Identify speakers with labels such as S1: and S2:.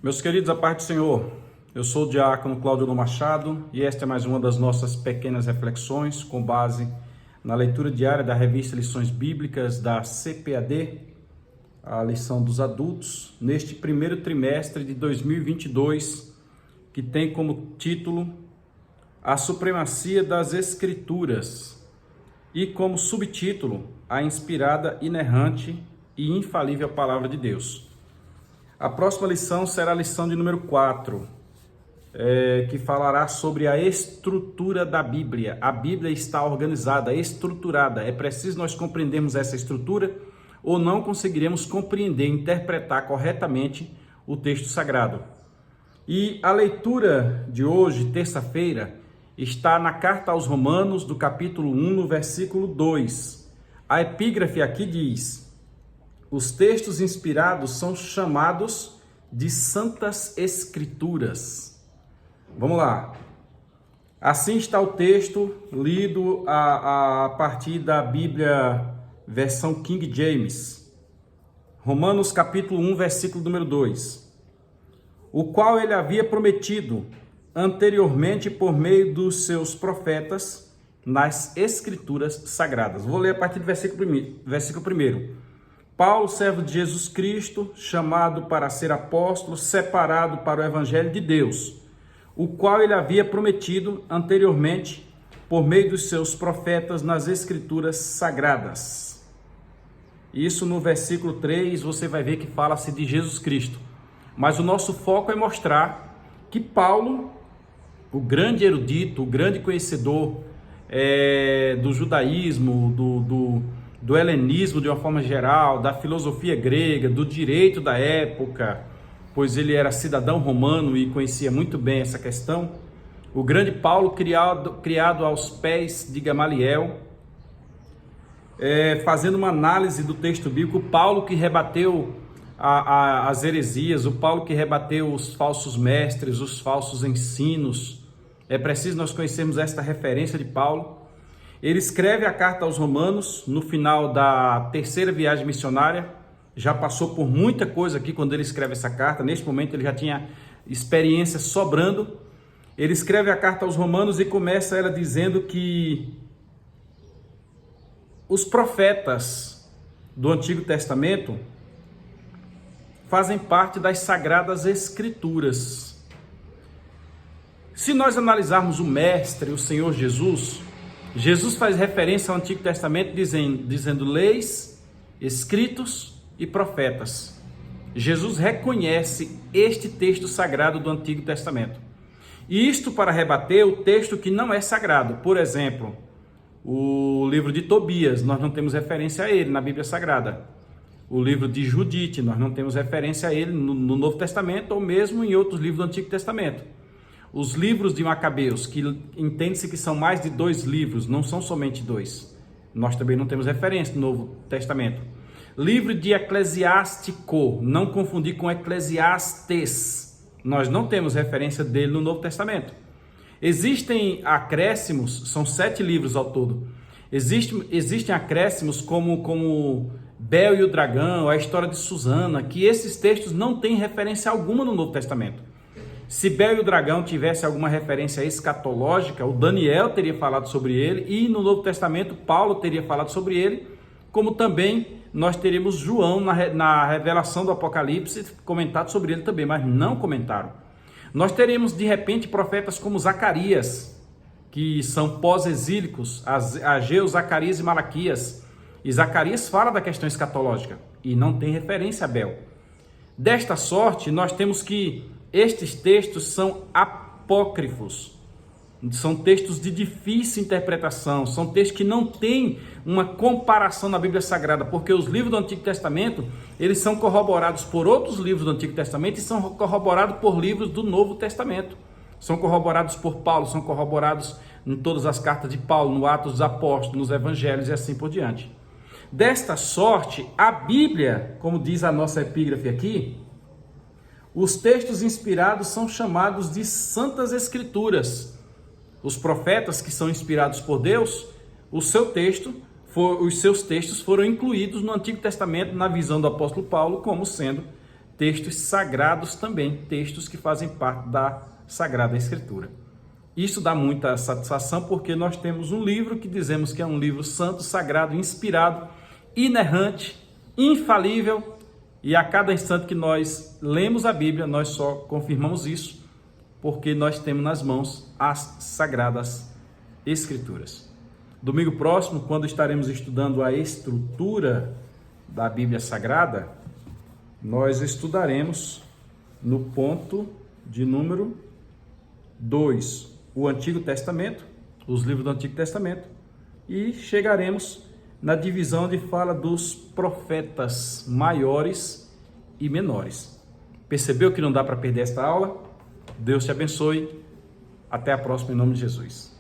S1: Meus queridos, a paz do Senhor, eu sou o diácono Cláudio Machado e esta é mais uma das nossas pequenas reflexões com base na leitura diária da revista Lições Bíblicas da CPAD, a lição dos adultos, neste primeiro trimestre de 2022, que tem como título A Supremacia das Escrituras e como subtítulo A Inspirada, Inerrante e Infalível Palavra de Deus. A próxima lição será a lição de número 4, que falará sobre a estrutura da Bíblia. A Bíblia está organizada, estruturada. É preciso nós compreendermos essa estrutura ou não conseguiremos compreender, interpretar corretamente o texto sagrado. E a leitura de hoje, terça-feira, está na Carta aos Romanos, do capítulo 1, no versículo 2. A epígrafe aqui diz: os textos inspirados são chamados de Santas Escrituras. Vamos lá. Assim está o texto lido a partir da Bíblia, versão King James. Romanos capítulo 1, versículo número 2. O qual ele havia prometido anteriormente por meio dos seus profetas nas Escrituras Sagradas. Vou ler a partir do versículo 1. Paulo, servo de Jesus Cristo, chamado para ser apóstolo, separado para o Evangelho de Deus, o qual ele havia prometido anteriormente por meio dos seus profetas nas Escrituras Sagradas. Isso no versículo 3 você vai ver que fala-se de Jesus Cristo. Mas o nosso foco é mostrar que Paulo, o grande erudito, o grande conhecedor do judaísmo, do helenismo de uma forma geral, da filosofia grega, do direito da época, pois ele era cidadão romano e conhecia muito bem essa questão. O grande Paulo, criado aos pés de Gamaliel, fazendo uma análise do texto bíblico, Paulo que rebateu as heresias, o Paulo que rebateu os falsos mestres, os falsos ensinos. É preciso nós conhecermos esta referência de Paulo. Ele escreve a carta aos Romanos no final da terceira viagem missionária. Já passou por muita coisa aqui quando ele escreve essa carta. Neste momento ele já tinha experiência sobrando. Ele escreve a carta aos Romanos e começa ela dizendo que os profetas do Antigo Testamento fazem parte das Sagradas Escrituras. Se nós analisarmos o Mestre, o Senhor Jesus, Jesus faz referência ao Antigo Testamento dizendo leis, escritos e profetas. Jesus reconhece este texto sagrado do Antigo Testamento. E isto para rebater o texto que não é sagrado. Por exemplo, o livro de Tobias, nós não temos referência a ele na Bíblia Sagrada. O livro de Judite, nós não temos referência a ele no Novo Testamento ou mesmo em outros livros do Antigo Testamento. Os livros de Macabeus, que entende-se que são mais de 2 livros, não são somente 2. Nós também não temos referência no Novo Testamento. Livro de Eclesiástico, não confundir com Eclesiastes. Nós não temos referência dele no Novo Testamento. Existem acréscimos, são 7 livros ao todo. Existem acréscimos como Bel e o Dragão, a história de Susana, que esses textos não têm referência alguma no Novo Testamento. Se Bel e o Dragão tivesse alguma referência escatológica, o Daniel teria falado sobre ele e no Novo Testamento Paulo teria falado sobre ele, como também nós teríamos João na revelação do Apocalipse comentado sobre ele também, mas não comentaram. Nós teríamos de repente profetas como Zacarias, que são pós-exílicos, Ageu, Zacarias e Malaquias. E Zacarias fala da questão escatológica e não tem referência a Bel. Desta sorte, nós temos que estes textos são apócrifos, são textos de difícil interpretação, são textos que não têm uma comparação na Bíblia Sagrada, porque os livros do Antigo Testamento, eles são corroborados por outros livros do Antigo Testamento e são corroborados por livros do Novo Testamento. São corroborados por Paulo, são corroborados em todas as cartas de Paulo, no Atos dos Apóstolos, nos Evangelhos e assim por diante. Desta sorte, a Bíblia, como diz a nossa epígrafe aqui, os textos inspirados são chamados de Santas Escrituras. Os profetas que são inspirados por Deus, os seus textos foram incluídos no Antigo Testamento na visão do apóstolo Paulo como sendo textos sagrados também, textos que fazem parte da Sagrada Escritura. Isso dá muita satisfação porque nós temos um livro que dizemos que é um livro santo, sagrado, inspirado, inerrante, infalível, e a cada instante que nós lemos a Bíblia, nós só confirmamos isso porque nós temos nas mãos as Sagradas Escrituras. Domingo próximo, quando estaremos estudando a estrutura da Bíblia Sagrada, nós estudaremos no ponto de número 2, o Antigo Testamento, os livros do Antigo Testamento, e chegaremos na divisão onde fala dos profetas maiores e menores. Percebeu que não dá para perder esta aula? Deus te abençoe. Até a próxima, em nome de Jesus.